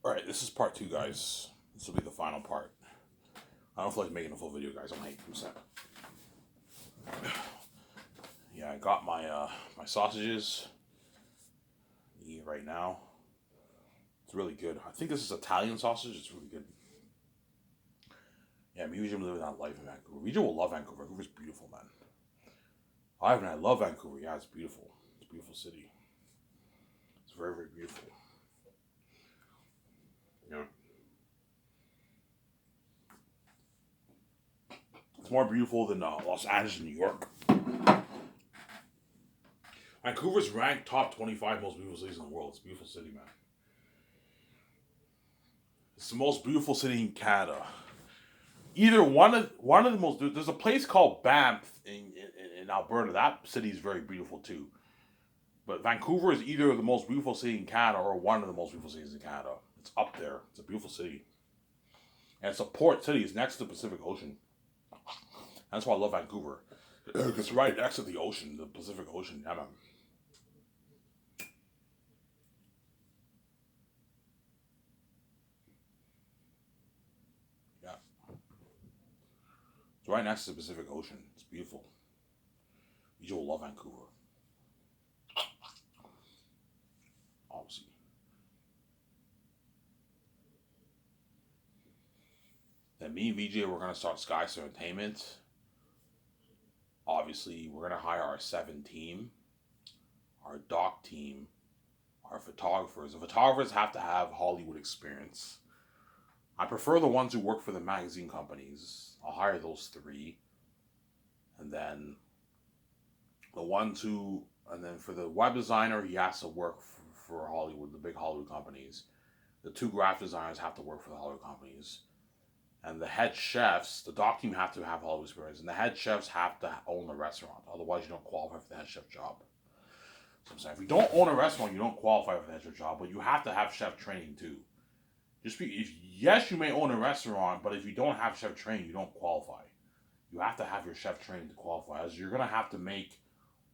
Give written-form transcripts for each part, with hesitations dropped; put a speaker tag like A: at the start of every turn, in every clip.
A: Alright, this is part two, guys. This will be the final part. I don't feel like making a full video, guys. I'm 8%. Yeah, I got my sausages. Eat it right now. It's really good. I think this is Italian sausage. It's really good. Yeah, me usually living that life in Vancouver. Vija will love Vancouver. Vancouver's beautiful, man. I love Vancouver. Yeah, it's beautiful. It's a beautiful city. It's very, very beautiful. Yeah. It's more beautiful than Los Angeles and New York. Vancouver's ranked top 25 most beautiful cities in the world. It's a beautiful city, man. It's the most beautiful city in Canada. Either one of the most. There's a place called Banff in Alberta. That city is very beautiful too. But Vancouver is either the most beautiful city in Canada or one of the most beautiful cities in Canada. It's up there. It's a beautiful city, and it's a port city. It's next to the Pacific Ocean. That's why I love Vancouver. It's right next to the ocean, the Pacific Ocean. Yeah, man. Yeah, it's right next to the Pacific Ocean. It's beautiful. You will love Vancouver, obviously. Then me and VJ, we're gonna start Sky's Entertainment. Obviously, we're gonna hire our 7 team, our doc team, our photographers. The photographers have to have Hollywood experience. I prefer the ones who work for the magazine companies. I'll hire those 3, and then and then for the web designer, he has to work for Hollywood, the big Hollywood companies. The 2 graphic designers have to work for the Hollywood companies. And the head chefs, the doc team have to have Hollywood experience, and the head chefs have to own a restaurant. Otherwise, you don't qualify for the head chef job. So I'm saying, if you don't own a restaurant, you don't qualify for the head chef job, but you have to have chef training too. Yes, you may own a restaurant, but if you don't have chef training, you don't qualify. You have to have your chef training to qualify, as you're gonna have to make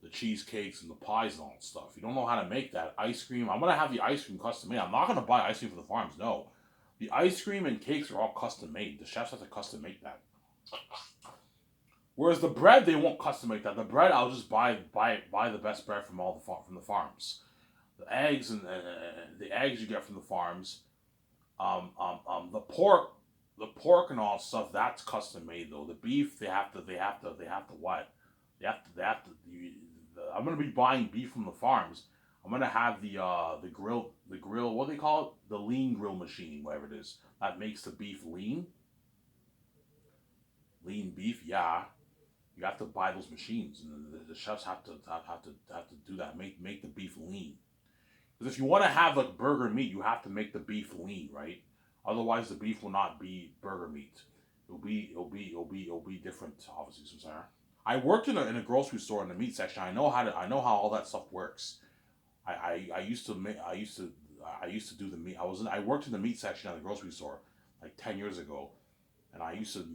A: the cheesecakes and the pies and all that stuff. If you don't know how to make that ice cream, I'm gonna have the ice cream custom made. I'm not gonna buy ice cream for the farms. No, the ice cream and cakes are all custom made. The chefs have to custom make that. Whereas the bread, they won't custom make that. The bread, I'll just buy the best bread from from the farms. The eggs and the eggs you get from the farms. The pork and all stuff, that's custom made though. The beef, they have to what? I'm gonna be buying beef from the farms. I'm gonna have the grill. What do they call it? The lean grill machine, whatever it is, that makes the beef lean beef. Yeah, you have to buy those machines, and the chefs have to do that. Make the beef lean. Because if you want to have like burger meat, you have to make the beef lean, right? Otherwise, the beef will not be burger meat. It'll be different, obviously. So sorry. I worked in a grocery store in the meat section. I know how all that stuff works. I used to make I used to do the meat. I worked in the meat section at the grocery store like 10 years ago, and I used to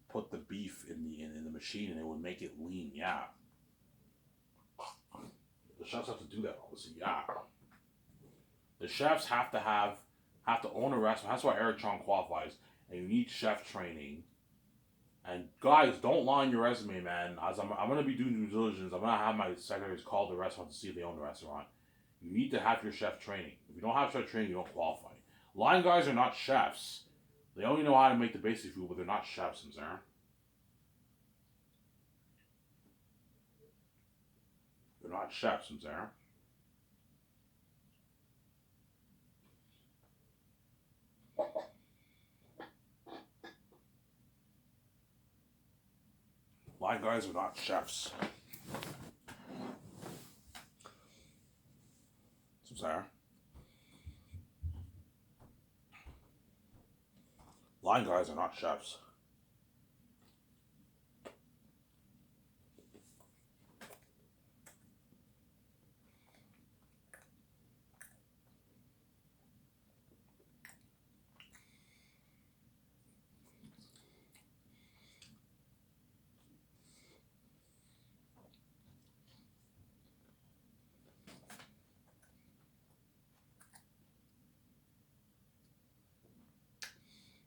A: put the beef in the machine, and it would make it lean. Yeah, the chefs have to do that, obviously. Yeah, the chefs have to own a restaurant. That's why Eric Chong qualifies, and you need chef training. And guys, don't lie on your resume, man. As I'm gonna be doing due diligence, I'm gonna have my secretaries call the restaurant to see if they own the restaurant. You need to have your chef training. If you don't have chef training, you don't qualify. Line guys are not chefs. They only know how to make the basic food, but they're not chefs, I'm saying. They're not chefs, I'm saying. Line guys are not chefs. I'm saying. Line guys are not chefs.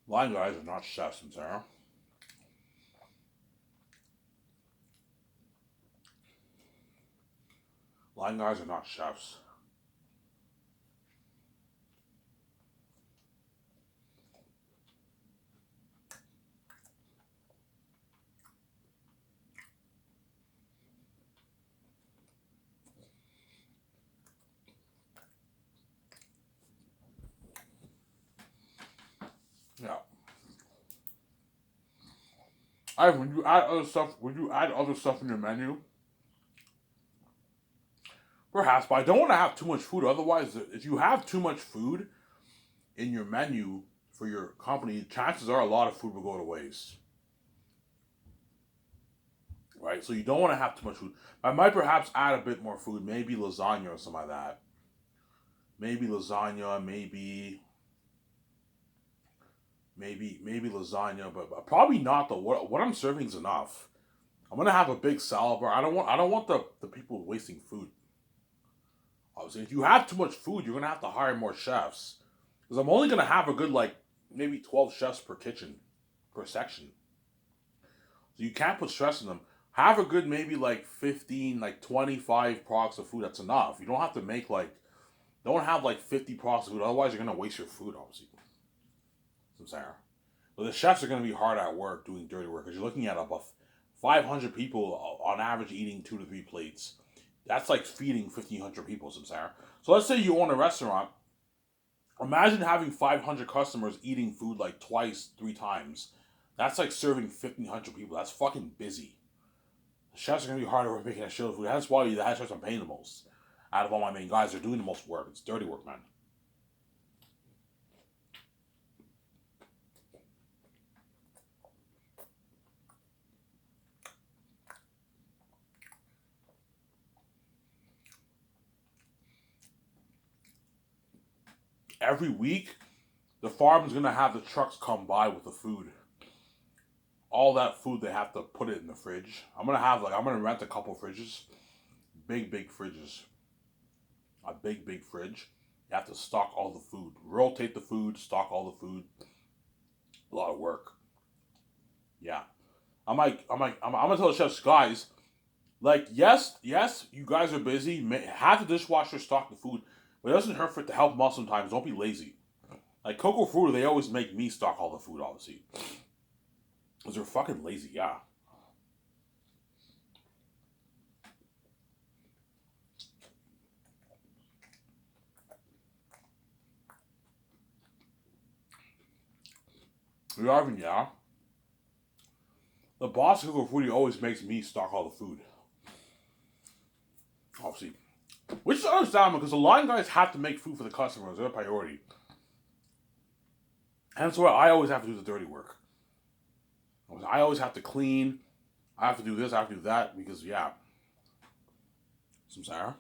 A: Line guys are not chefs, I'm sorry. Line guys are not chefs. Yeah. When you add other stuff, when you add other stuff in your menu, perhaps, but I don't want to have too much food. Otherwise, if you have too much food in your menu for your company, chances are a lot of food will go to waste. Right? So you don't want to have too much food. I might perhaps add a bit more food, maybe lasagna or something like that. Maybe lasagna, maybe lasagna, but probably not though. What I'm serving is enough. I'm gonna have a big salad bar. I don't want the people wasting food. Obviously, if you have too much food, you're gonna have to hire more chefs. Because I'm only gonna have a good like maybe 12 chefs per kitchen, per section. So you can't put stress on them. Have a good maybe like 15, like 25 products of food. That's enough. You don't have to make like don't have like 50 products of food. Otherwise, you're gonna waste your food. Obviously, I'm sorry. But the chefs are gonna be hard at work doing dirty work because you're looking at about 500 people on average eating 2 to 3 plates. That's like feeding 1,500 people. I'm sorry. So let's say you own a restaurant. Imagine having 500 customers eating food like twice, 3 times. That's like serving 1,500 people. That's fucking busy. The chefs are gonna be harder work making that shit of food. That's why the head chefs I'm paying the most. Out of all my main guys, they're doing the most work. It's dirty work, man. Every week, the farm's gonna have the trucks come by with the food. All that food they have to put it in the fridge. I'm gonna rent a couple fridges, big fridges, a big fridge. You have to stock all the food, rotate the food, stock all the food. A lot of work. Yeah. I'm gonna tell the chefs, guys, like, yes, you guys are busy. Have the dishwasher stock the food, but it doesn't hurt for it to help them out sometimes. Don't be lazy. Like Coco Fruit, they always make me stock all the food, obviously, because they're fucking lazy. Yeah. Arvin, yeah. The boss of Coco Fruit always makes me stock all the food, obviously. Which is understandable because the line guys have to make food for the customers. They're a priority. And that's why I always have to do the dirty work. I always have to clean. I have to do this. I have to do that because yeah. Some Sarah.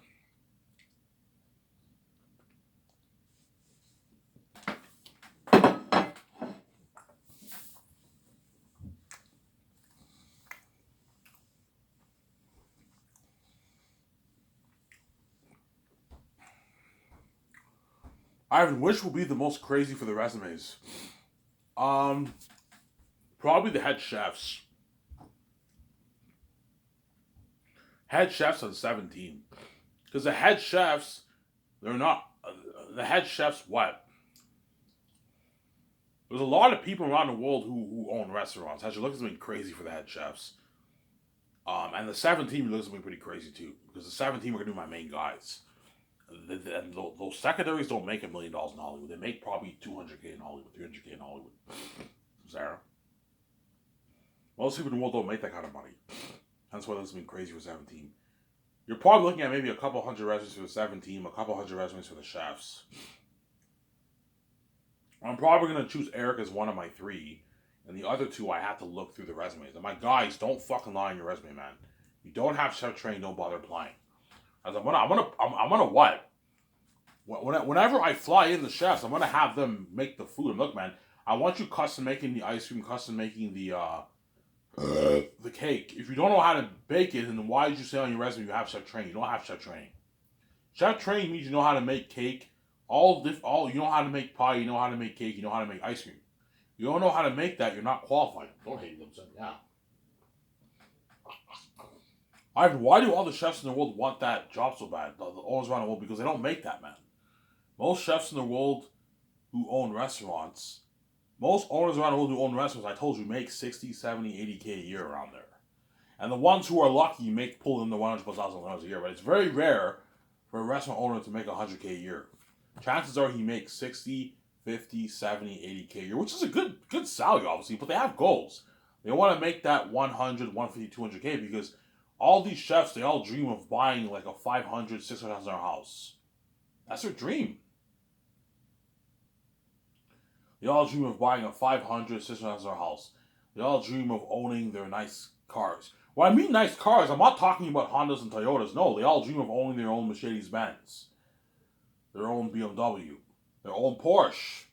A: Ivan, which will be the most crazy for the resumes? Um, Probably the head chefs. Head chefs on 17. Because the head chefs, they're not. The head chefs, what? There's a lot of people around the world who own restaurants. Actually, look at something crazy for the head chefs. And the 17 looks something pretty crazy too. Because the 17 are going to be my main guys. And those secondaries don't make $1 million in Hollywood. They make probably 200K in Hollywood, 300K in Hollywood. Sarah. Most people in the world don't make that kind of money. That's why this has been crazy for 17. You're probably looking at maybe a couple hundred resumes for the 17, a couple hundred resumes for the chefs. I'm probably going to choose Eric as one of my 3. And the other 2, I have to look through the resumes. And my guys, don't fucking lie on your resume, man. You don't have chef training, don't bother applying. As I'm gonna what? Whenever I fly in the chefs, I'm gonna have them make the food. And look, man, I want you custom making the ice cream, custom making the cake. If you don't know how to bake it, then why did you say on your resume you have chef training? You don't have chef training. Chef training means you know how to make cake. All you know how to make pie. You know how to make cake. You know how to make ice cream. You don't know how to make that, you're not qualified. Don't hate them, son. Yeah. Why do all the chefs in the world want that job so bad? The owners around the world, because they don't make that, man. Most chefs in the world who own restaurants, most owners around the world who own restaurants, I told you, make 60, 70, 80K a year around there. And the ones who are lucky pull in the $100,000 a year. But it's very rare for a restaurant owner to make 100K a year. Chances are he makes 60, 50, 70, 80K a year, which is a good salary, obviously, but they have goals. They want to make that 100, 150, 200K because all these chefs, they all dream of buying like a 500, $600,000 house. That's their dream. They all dream of buying a 500, $600,000 house. They all dream of owning their nice cars. When I mean nice cars, I'm not talking about Hondas and Toyotas. No, they all dream of owning their own Mercedes-Benz, their own BMW, their own Porsche.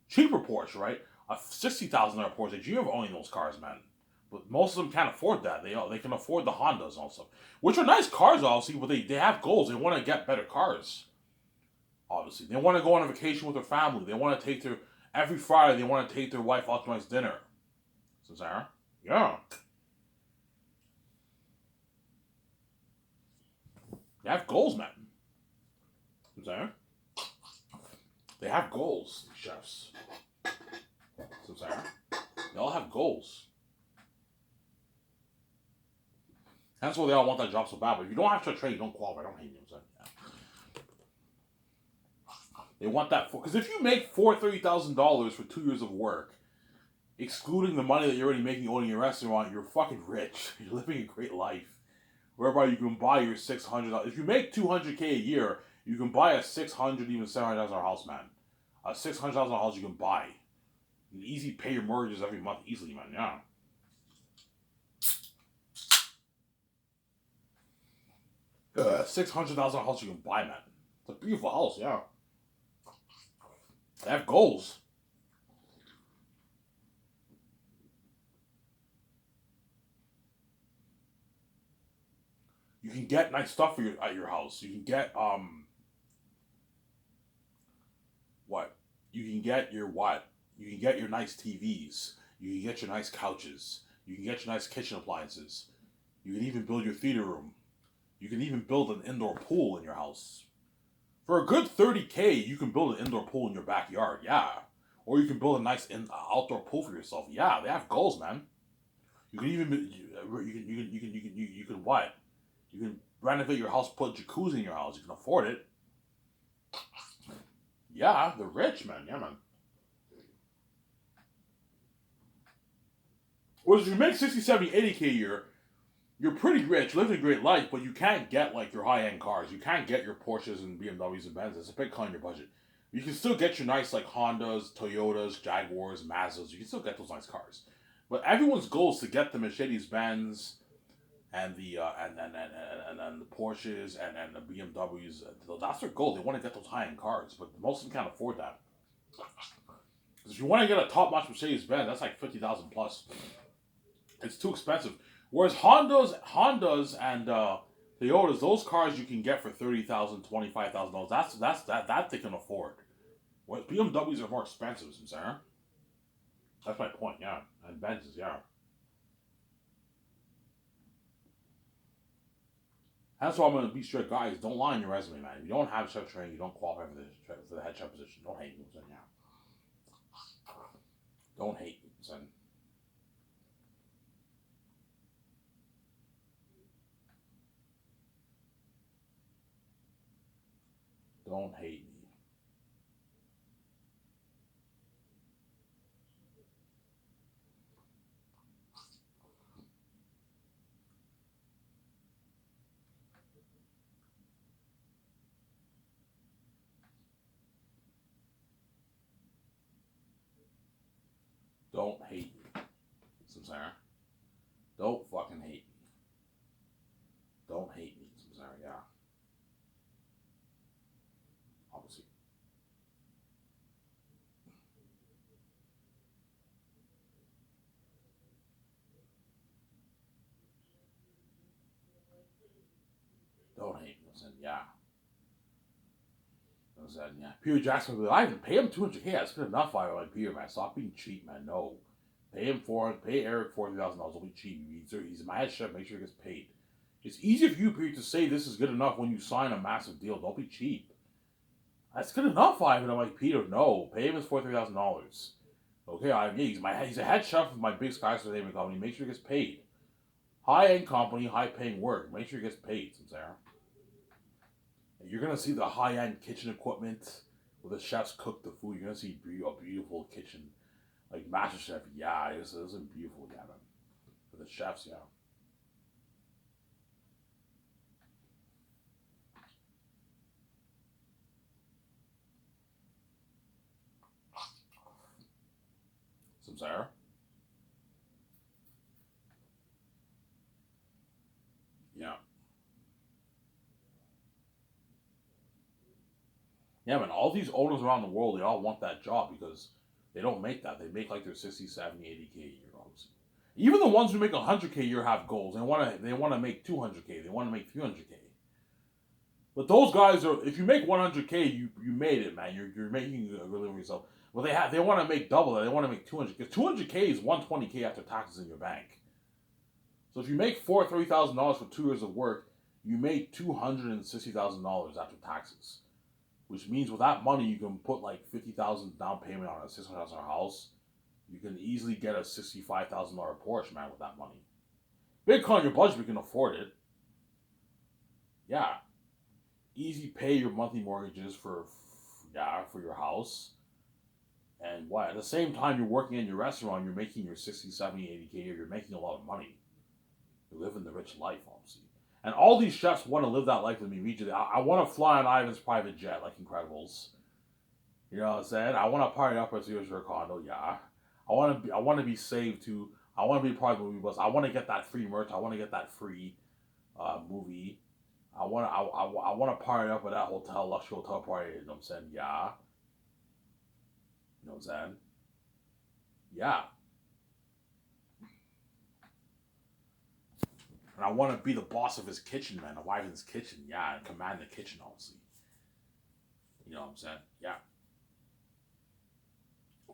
A: Cheaper Porsche, right? A $60,000 Porsche. They dream of owning those cars, man. But most of them can't afford that. They can afford the Hondas also, which are nice cars, obviously, but they have goals. They want to get better cars. Obviously, they want to go on a vacation with their family. They want to take every Friday. They want to take their wife out to a nice dinner. So, Sarah, yeah, they have goals, man. Sarah, they have goals, chefs. So, Sarah, they all have goals. That's why they all want that job so bad. But if you don't have to train, you don't qualify. I don't hate you. Yeah. They want that because if you make $30,000 for 2 years of work, excluding the money that you're already making owning your restaurant, you're fucking rich. You're living a great life. Whereby you can buy your $600. If you make $200K a year, you can buy a $600, even $700,000 house, man. A $600,000 house you can buy. You can easily pay your mortgages every month easily, man. Yeah. $600,000 house you can buy, man. It's a beautiful house, yeah. They have goals. You can get nice stuff at your house. You can get what? You can get your what? You can get your nice TVs. You can get your nice couches. You can get your nice kitchen appliances. You can even build your theater room. You can even build an indoor pool in your house. For a good 30K, you can build an indoor pool in your backyard, yeah. Or you can build a nice outdoor pool for yourself, yeah. They have goals, man. You can even you can what? You can renovate your house, put a jacuzzi in your house. You can afford it. Yeah, they're rich, man. Yeah, man. Whereas if you make 60, 70, 80K a year, you're pretty rich, living a great life, but you can't get like your high end cars. You can't get your Porsches and BMWs and Benzes. It's a big cut on your budget. You can still get your nice like Hondas, Toyotas, Jaguars, Mazdas. You can still get those nice cars. But everyone's goal is to get the Mercedes Benz and the and the Porsches and the BMWs. That's their goal. They want to get those high end cars, but most of them can't afford that. Because if you want to get a top notch Mercedes Benz, that's like 50,000 plus. It's too expensive. Whereas Hondas and Toyotas, those cars you can get for $30,000, $25,000. That they can afford. Whereas BMWs are more expensive, Sarah. That's my point, yeah. And Benzes, yeah. That's why I'm gonna be straight, guys. Don't lie in your resume, man. If you don't have chef training, you don't qualify for the head chef position. Don't hate me, son. Yeah. Don't hate me, son. Don't hate me. Don't hate me, Sarah. Don't fucking hate me. Don't hate me, Sarah. Yeah. Obviously. Don't hate me, son. Yeah. I said, yeah. Peter Jackson would be like, Ivan, pay him 200K. That's good enough. I'm like, Peter, man, stop being cheap, man. No. Pay Eric $40,000. Don't be cheap. He's my head chef. Make sure he gets paid. It's easy for you, Peter, to say this is good enough when you sign a massive deal. Don't be cheap. That's good enough, Ivan. I'm like, Peter, no. Pay him his $43,000. Okay, Ivan, yeah, he's a head chef of my big skyscraper company. Make sure he gets paid. High-end company, high-paying work. Make sure he gets paid, Sarah. You're going to see the high-end kitchen equipment where the chefs cook the food. You're going to see a beautiful kitchen. Like Master Chef, yeah, it's a beautiful, yeah, man. For the chefs, yeah. Sarah? Yeah. Yeah, man, all these owners around the world, they all want that job because they don't make that. They make like their 60, 70, 80K a year, obviously. Even the ones who make 100K a year have goals. They want to make 200K. They want to make 300K. But those guys are, if you make 100K, you made it, man. You're making a good living for yourself. Well, they want to make double that. They want to make 200. Because 200K is 120K after taxes in your bank. So if you make $3,000 for 2 years of work, you made $260,000 after taxes. Which means with that money, you can put like $50,000 down payment on a $600,000 house. You can easily get a $65,000 Porsche, man, with that money. Big on your budget, you can afford it. Yeah. Easy pay your monthly mortgages for your house. And what? At the same time, you're working in your restaurant, you're making your 60, 70, 80K a year. You're making a lot of money. You're living the rich life, obviously. And all these chefs want to live that life with me immediately. I want to fly on Ivan's private jet, like Incredibles. You know what I'm saying? I want to party up at Sears Condo, yeah. I want to be saved too. I want to be part of the movie bus. I want to get that free merch. I want to get that free movie. I want to party up at that hotel, luxury hotel party. You know what I'm saying? Yeah. You know what I'm saying? Yeah. And I want to be the boss of his kitchen, man. Of Ivan's kitchen, yeah, and command the kitchen, obviously. You know what I'm saying? Yeah.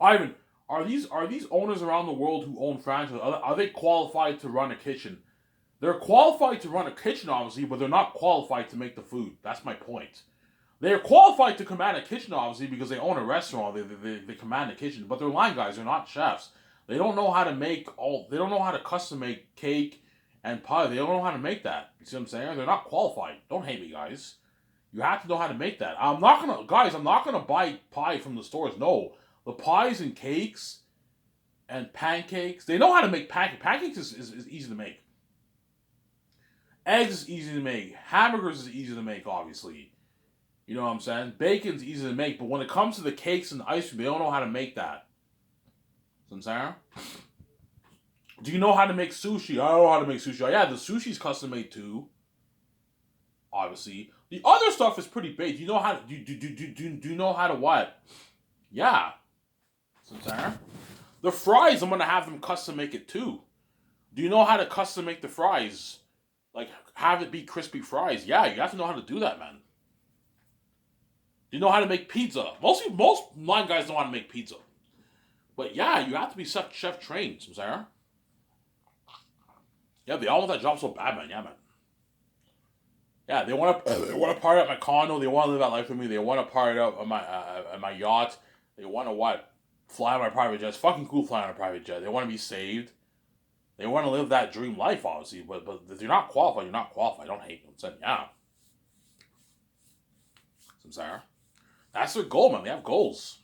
A: Ivan, are these owners around the world who own franchises? Are they qualified to run a kitchen? They're qualified to run a kitchen, obviously, but they're not qualified to make the food. That's my point. They're qualified to command a kitchen, obviously, because they own a restaurant. They command a kitchen, but they're line guys. They're not chefs. They don't know how to make all. They don't know how to custom make cake and pie. They don't know how to make that. You see what I'm saying? They're not qualified. Don't hate me, guys. You have to know how to make that. I'm not gonna buy pie from the stores. No, the pies and cakes and pancakes. They know how to make pancakes. Pancakes is easy to make. Eggs is easy to make. Hamburgers is easy to make, obviously. You know what I'm saying? Bacon's easy to make, but when it comes to the cakes and the ice cream, they don't know how to make that. You know what I'm saying? Do you know how to make sushi? I don't know how to make sushi. Oh, yeah, the sushi's custom made too. Obviously, the other stuff is pretty big. Do you know how to do you know how to what? Yeah. You know what I'm saying? The fries, I'm gonna have them custom make it too. Do you know how to custom make the fries? Like have it be crispy fries? Yeah, you have to know how to do that, man. Do you know how to make pizza? Most line guys know how to make pizza. But yeah, you have to be chef trained, you know what I'm saying? Yeah, they all want that job so bad, man. Yeah, man. Yeah, they want to party at my condo. They want to live that life with me. They want to party up at my yacht. They want to what? Fly on my private jet. It's fucking cool flying on a private jet. They want to be saved. They want to live that dream life, obviously. But if you're not qualified, you're not qualified. Don't hate them. Saying yeah. I'm sorry. That's their goal, man. They have goals.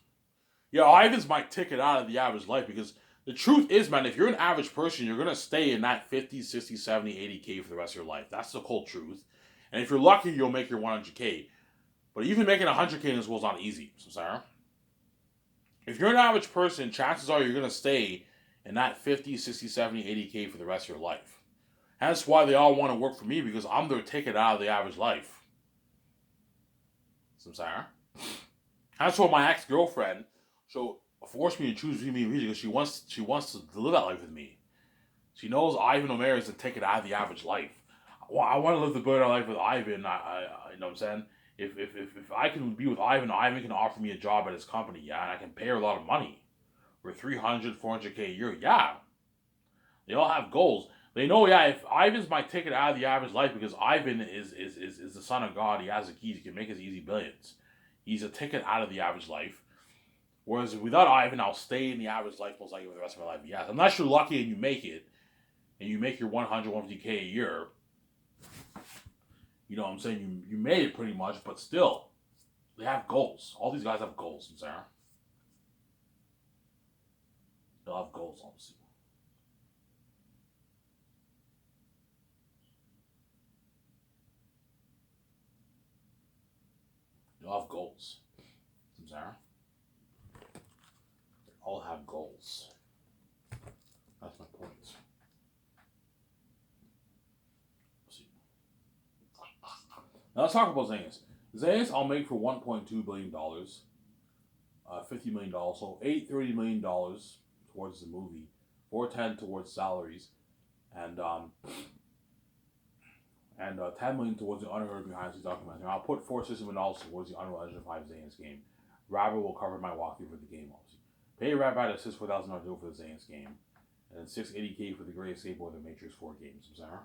A: Yeah, Ivan's my ticket out of the average life because the truth is, man, if you're an average person, you're going to stay in that 50, 60, 70, 80K for the rest of your life. That's the cold truth. And if you're lucky, you'll make your 100K. But even making 100K in this world is not easy. So, Sarah, if you're an average person, chances are you're going to stay in that 50, 60, 70, 80K for the rest of your life. That's why they all want to work for me because I'm their ticket out of the average life. So, Sarah, that's why my ex-girlfriend forced me to choose me because she wants to live that life with me. She knows Ivan Omer is the ticket out of the average life. I want to live the better life with Ivan. You know what I'm saying? If I can be with Ivan, Ivan can offer me a job at his company, yeah, and I can pay her a lot of money. For 300, 400K a year, yeah. They all have goals. They know, yeah, if Ivan's my ticket out of the average life because Ivan is the son of God, he has the keys, he can make his easy billions. He's a ticket out of the average life. Whereas without Ivan, I'll stay in the average life most likely for the rest of my life. Yes, unless you're lucky and you make it, and you make your 100, 150K a year, you know what I'm saying? You made it pretty much, but still, they have goals. All these guys have goals, Sarah. They'll have goals, obviously. They'll have goals, Sarah. They all have goals. That's my point. Now let's talk about Zangief. Zangief I'll make for $1.2 billion, $50 million, so $30 million towards the movie, $10 towards salaries, and $10 million towards the Unheard behind the scenes documentary. I'll put $460 million towards the Unreal Engine 5 Zangief game. Rabbit will cover my walkthrough for the game, obviously. Pay Rabbit a $64,000 deal for the Zangief game, and then $680K for the Greatest Skateboard the Matrix 4 games. Sarah.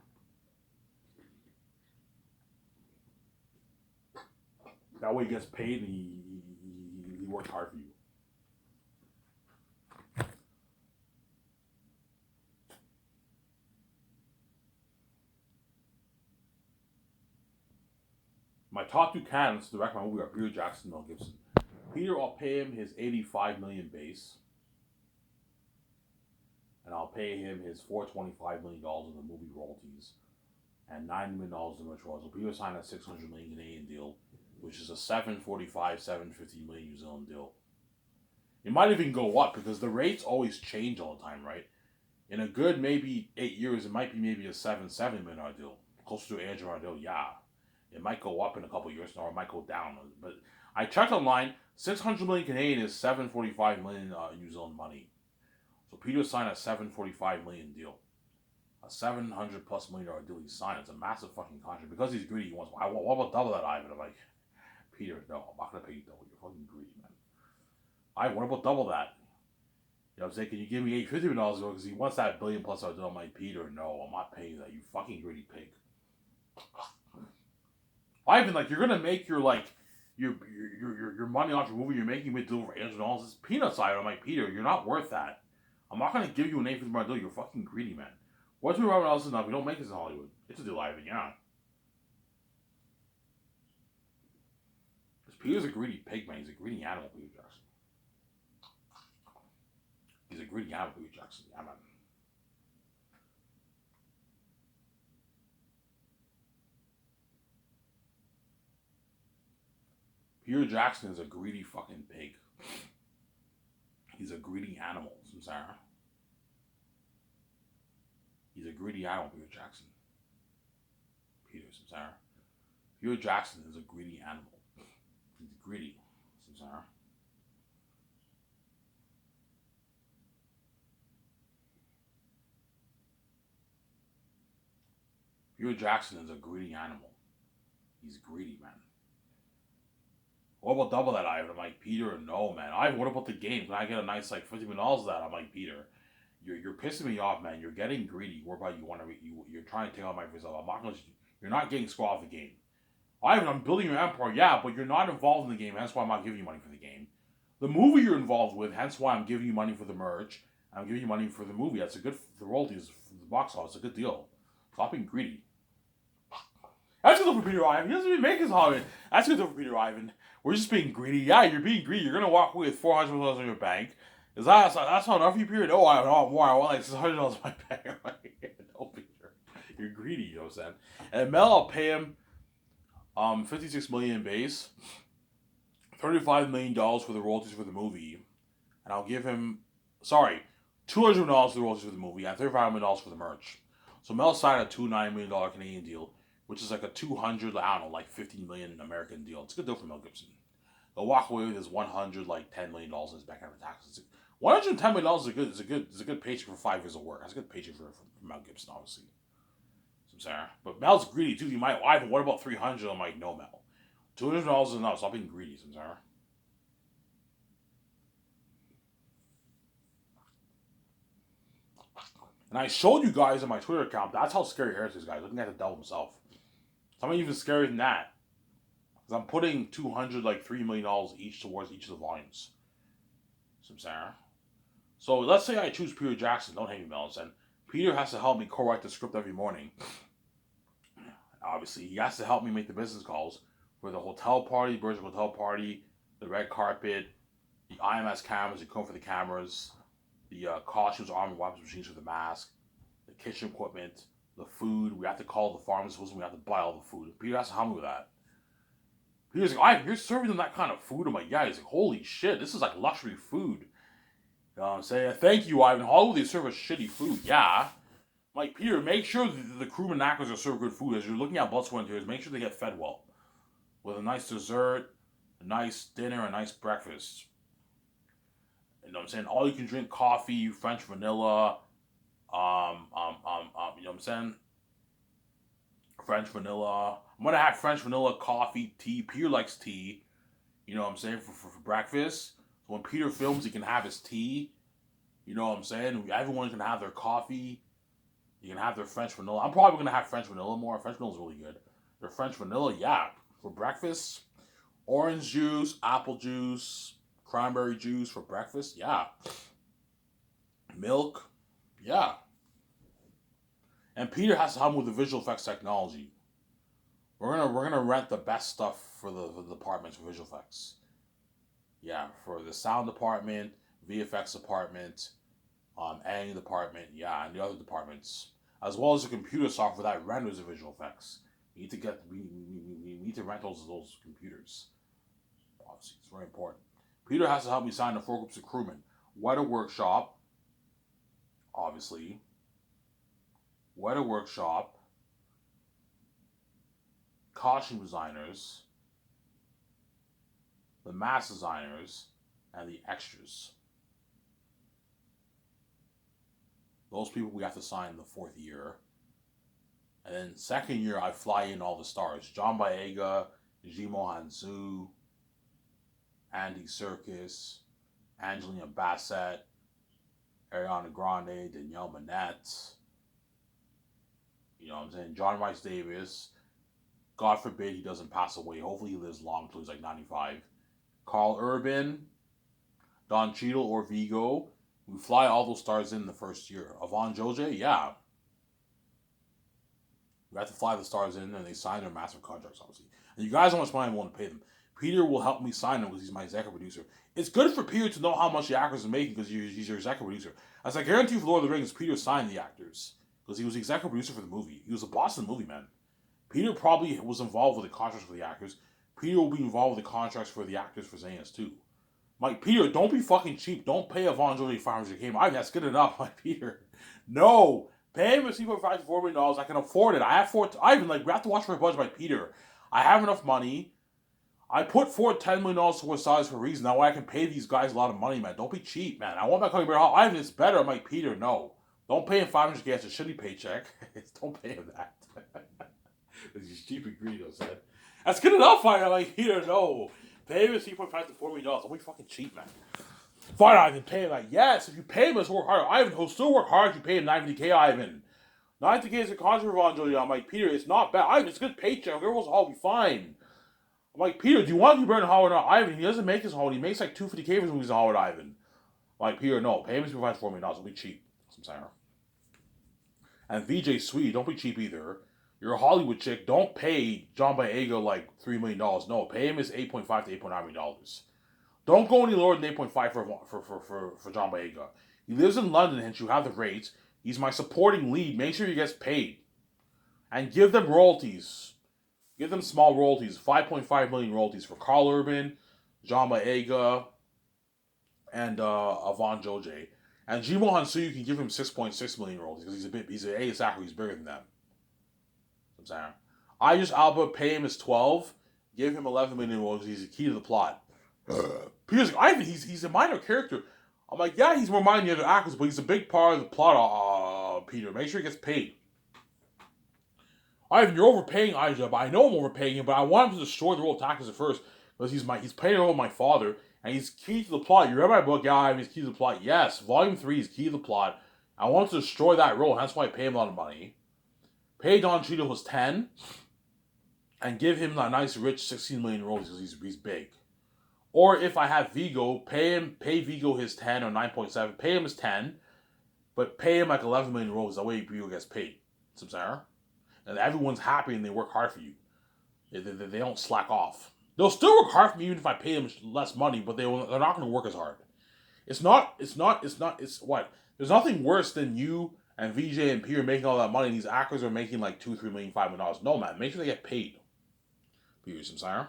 A: That way he gets paid and he worked hard for you. My top two candidates to direct my movie are Peter Jackson and Mel Gibson. Peter, I'll pay him his $85 million base, and I'll pay him his $425 million in the movie royalties, and $90 million in the royalties. So Peter signed a $600 million Canadian deal, which is a $745, $750 million New Zealand deal. It might even go up because the rates always change all the time, right? In a good maybe 8 years, it might be maybe a $770 million deal, closer to an $800 deal. Yeah, it might go up in a couple of years, or it might go down. But I checked online, 600 million Canadian is 745 million New Zealand money. So Peter signed a 745 million deal, a $700+ million deal he signed. It's a massive fucking contract because he's greedy. He wants. What about double that, Ivan? I'm like, Peter, no, I'm not gonna pay you double. You're fucking greedy, man. Ivan, what about double that? You know what I'm saying? Can you give me $850 million because he wants that $1 billion+ deal? I'm like, Peter, no, I'm not paying that. You fucking greedy pig. Ivan, like, you're gonna make your money off your movie you're making with deal for $800. It's peanuts, Ivan. I'm like, Peter, you're not worth that. I'm not gonna give you an $850 million deal. You're fucking greedy, man. What's with Robert Ellison enough? We don't make this in Hollywood. It's a deal, Ivan. Yeah. Peter's a greedy pig, man. He's a greedy animal, Peter Jackson. He's a greedy animal, Peter Jackson. Yeah, man. Peter Jackson is a greedy fucking pig. He's a greedy animal, Samsara. He's a greedy animal, Peter Jackson. Peter, Samsara. Peter Jackson is a greedy animal. He's greedy, Samsara. Peter Jackson is a greedy animal. He's greedy, man. What about double that, Ivan? I'm like, Peter, no, man. Ivan, what about the game? Can I get a nice, like, $50 million of that? I'm like, Peter, you're pissing me off, man. You're getting greedy. Whereby you're trying to take out my yourself. I'm not gonna. You're not getting squad off the game. Ivan, I'm building your empire, yeah, but you're not involved in the game. Hence why I'm not giving you money for the game. The movie you're involved with. Hence why I'm giving you money for the merch. I'm giving you money for the movie. That's a good. The royalties for the box office. It's a good deal. Stop being greedy. That's good for Peter Ivan. He doesn't even make his Hollywood. That's good for Peter Ivan. We're just being greedy. Yeah, you're being greedy. You're gonna walk away with $400 in your bank. Is that's not enough for you, Peter? No, I want more. I want like $600 in my bank. No, Peter, you're greedy. You know what I'm saying? And Mel, I'll pay him $56 million in base, $35 million for the royalties for the movie, and I'll give him $200 million for the royalties for the movie and $35 million for the merch. So Mel signed a $290 million Canadian deal, which is like a 200, I don't know, like 15 million American deal. It's a good deal for Mel Gibson. They'll walk away with his $110 million in his back after taxes. $110 million is a good paycheck for 5 years of work. That's a good paycheck for Mel Gibson, obviously. So I'm sorry, but Mel's greedy too. You might, Ivan, what about 300? I'm like, no, Mel. $200 is enough. Stop being greedy, Samsara. And I showed you guys on my Twitter account, that's how scary Harris is, guys. Looking at the devil himself. Something even scarier than that. Because I'm putting $3 million each towards each of the volumes. Samsara. So let's say I choose Peter Jackson. Don't hate me, Melons. And Peter has to help me co-write the script every morning. Obviously, he has to help me make the business calls for the hotel party, Burj Hotel Party, the red carpet, the IMS cameras, the code for the cameras, the costumes, armor, weapons, machines for the mask, the kitchen equipment, the food. We have to call the pharmacist and we have to buy all the food. Peter has to help me with that. Peter's like, you're serving them that kind of food? I'm like, yeah. He's like, holy shit, this is like luxury food. You know what I'm saying? Thank you, Ivan. Hollywood, they serve us shitty food. Yeah. Like, Peter, make sure the crewmen and actors are served good food. As you're looking at Blood, Sweat, and Tears, make sure they get fed well. With a nice dessert, a nice dinner, a nice breakfast. You know what I'm saying? All you can drink coffee, French vanilla, you know what I'm saying? French vanilla. I'm going to have French vanilla, coffee, tea. Peter likes tea. You know what I'm saying? For breakfast. So when Peter films, he can have his tea. You know what I'm saying? Everyone can have their coffee. You can have their French vanilla. I'm probably going to have French vanilla more. French vanilla is really good. Their French vanilla, yeah. For breakfast, orange juice, apple juice, cranberry juice for breakfast, yeah. Milk, yeah. And Peter has to help with the visual effects technology. We're gonna rent the best stuff for the departments for visual effects. Yeah, for the sound department, VFX department, editing department, yeah, and the other departments, as well as the computer software that renders the visual effects. We need to rent those computers. Obviously, it's very important. Peter has to help me sign the 4 groups of crewmen. Weather workshop, obviously. Weather workshop, costume designers, the mask designers, and the extras. Those people we have to sign in the 4th year. And then 2nd year, I fly in all the stars. John Boyega, Jimo Hanzu, Andy Serkis, Angelina Bassett, Ariana Grande, Danielle Manette. You know what I'm saying? John Rice Davis. God forbid he doesn't pass away. Hopefully he lives long until he's like 95. Carl Urban, Don Cheadle or Vigo. We fly all those stars in the 1st year. Yvonne Joje, yeah. We have to fly the stars in and they sign their massive contracts, obviously. And you guys know how much money I want to pay them. Peter will help me sign them because he's my executive producer. It's good for Peter to know how much the actors are making because he's your executive producer. As I guarantee for Lord of the Rings, Peter signed the actors because he was the executive producer for the movie. He was the boss of the movie, man. Peter probably was involved with the contracts for the actors. Peter will be involved with the contracts for the actors for Xehanort too. Mike, Peter, don't be fucking cheap. Don't pay Yvonne Jolie $500K. That's good enough, Mike Peter. No. Pay him $3.5 to $4 million. I can afford it. I have we have to watch for a budget by Peter. I have enough money. I put $10 million towards size for a reason. That way I can pay these guys a lot of money, man. Don't be cheap, man. I want my company better. Ivan, it's better. I'm like, Peter, no. Don't pay him $500K. It's a shitty paycheck. Don't pay him that. He's cheap and greedy, I said. That's good enough, Ivan. I'm like, Peter, no. Pay him $3.5 to $4 million. Don't be fucking cheap, man. Fine, Ivan, pay him. Like, yes, if you pay him, let's work harder. Ivan, he'll still work hard if you pay him $90K, Ivan. $90K is a contract for Yvonne Jolie. I'm like, Peter, it's not bad. Ivan, it's a good paycheck. Everyone's all be fine. I'm like, Peter, do you want to be Bernard Howard or not? Ivan, he doesn't make his Howard. He makes like $250K for movies Howard, Ivan. I'm like, Peter, no. Pay him $4 million. It'll be cheap. That's what I'm saying. And VJ Sweet, don't be cheap either. You're a Hollywood chick. Don't pay John Boyega like $3 million. No, pay him his $8.5 to $8.9 million. Don't go any lower than 8.5 for John Boyega. He lives in London, hence you have the rates. He's my supporting lead. Make sure he gets paid. And give them royalties. Give them small royalties. 5.5 million royalties for Carl Urban, John Boyega, and Yvonne Joje. And Jimo Hansu, you can give him 6.6 million royalties because he's an A actor. He's bigger than them. I'm saying. Idris Elba, pay him his 12. Give him 11 million royalties. He's the key to the plot. Peter's like, Ivan, he's a minor character. I'm like, yeah, he's more minor than the other actors, but he's a big part of the plot, Peter. Make sure he gets paid. Ivan, you're overpaying Ija, but I know I'm overpaying him, but I want him to destroy the world attackers at first, because he's playing role with my father, and he's key to the plot. You read my book, yeah, Ivan, he's key to the plot. Yes, volume 3 is key to the plot. I want him to destroy that role, that's why I pay him a lot of money. Pay Don Cheadle his 10, and give him a nice rich 16 million role because he's big. Or if I have Vigo, pay Vigo his 10 or 9.7, pay him his 10, but pay him like 11 million rolls. That way Vigo gets paid. Samsara. And everyone's happy and they work hard for you. They don't slack off. They'll still work hard for me even if I pay them less money, but they're not going to work as hard. It's what? There's nothing worse than you and VJ and Peter making all that money and these actors are making like $2, $3 million, $5 million. No, man. Make sure they get paid. Peter Samsara.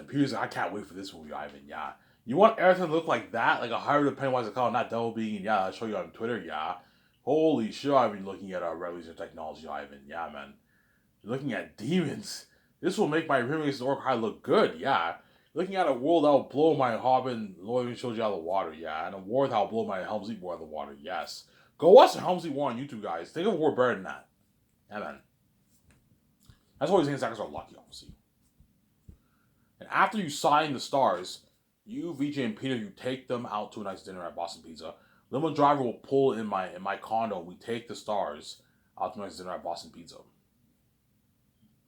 A: Peter's like, I can't wait for this movie, Ivan. Yeah. You want everything to look like that? Like a Hybrid of Pennywise and Clown, not Devil Being, yeah, I'll show you on Twitter, yeah. Holy shit, I've been looking at Revolution Technology, Ivan. Yeah, man. You're looking at demons. This will make my Remix Orc High look good, yeah. Looking at a world that will blow my Hobbin, Lord even showed you out of the water, yeah. And a war that will blow my Helmsley War out of the water, yes. Go watch the Helmsley War on YouTube, guys. Think of a war better than that. Yeah, man. That's why these things are lucky, obviously. And after you sign the stars, you, VJ, and Peter, you take them out to a nice dinner at Boston Pizza. Limo driver will pull in my condo. We take the stars out to a nice dinner at Boston Pizza.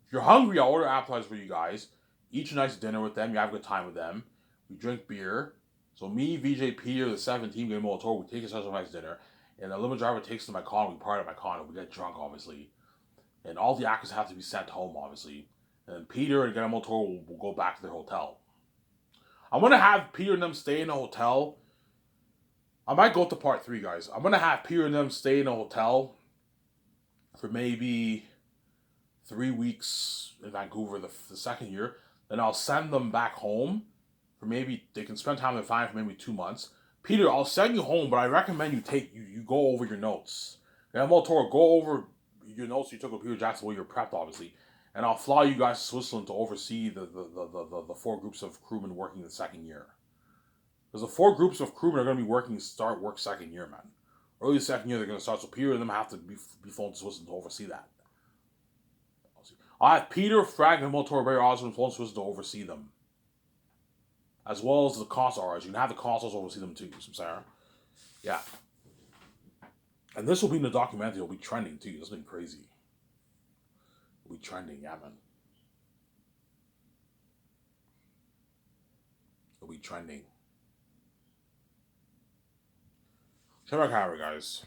A: If you're hungry, I'll order appetizers for you guys. Eat a nice dinner with them. You have a good time with them. We drink beer. So me, VJ, Peter, the 17 Game World Tour, we take a special nice dinner. And the limo driver takes us to my condo. We party at my condo. We get drunk, obviously. And all the actors have to be sent home, obviously. And Peter and Guillermo Toro will go back to their hotel. I'm going to have Peter and them stay in a hotel. I might go to part 3, guys. I'm going to have Peter and them stay in a hotel for maybe 3 weeks in Vancouver the second year. Then I'll send them back home for maybe, they can spend time with family for maybe 2 months. Peter, I'll send you home, but I recommend you go over your notes. Guillermo Toro, go over your notes you took with Peter Jackson while you're prepped, obviously. And I'll fly you guys to Switzerland to oversee the 4 groups of crewmen working the second year. Because the 4 groups of crewmen are going to be start work second year, man. Early second year they're going to start, so Peter and them have to be flown to Switzerland to oversee that. I'll have Peter, Frank, and Motor Barry Osmond flown to Switzerland to oversee them. As well as the consuls. You can have the consuls oversee them too, Sarah. Yeah. And this will be in the documentary, it'll be trending too. This has been crazy. It'll be trending, yeah, man. It'll be trending. Check my camera, guys.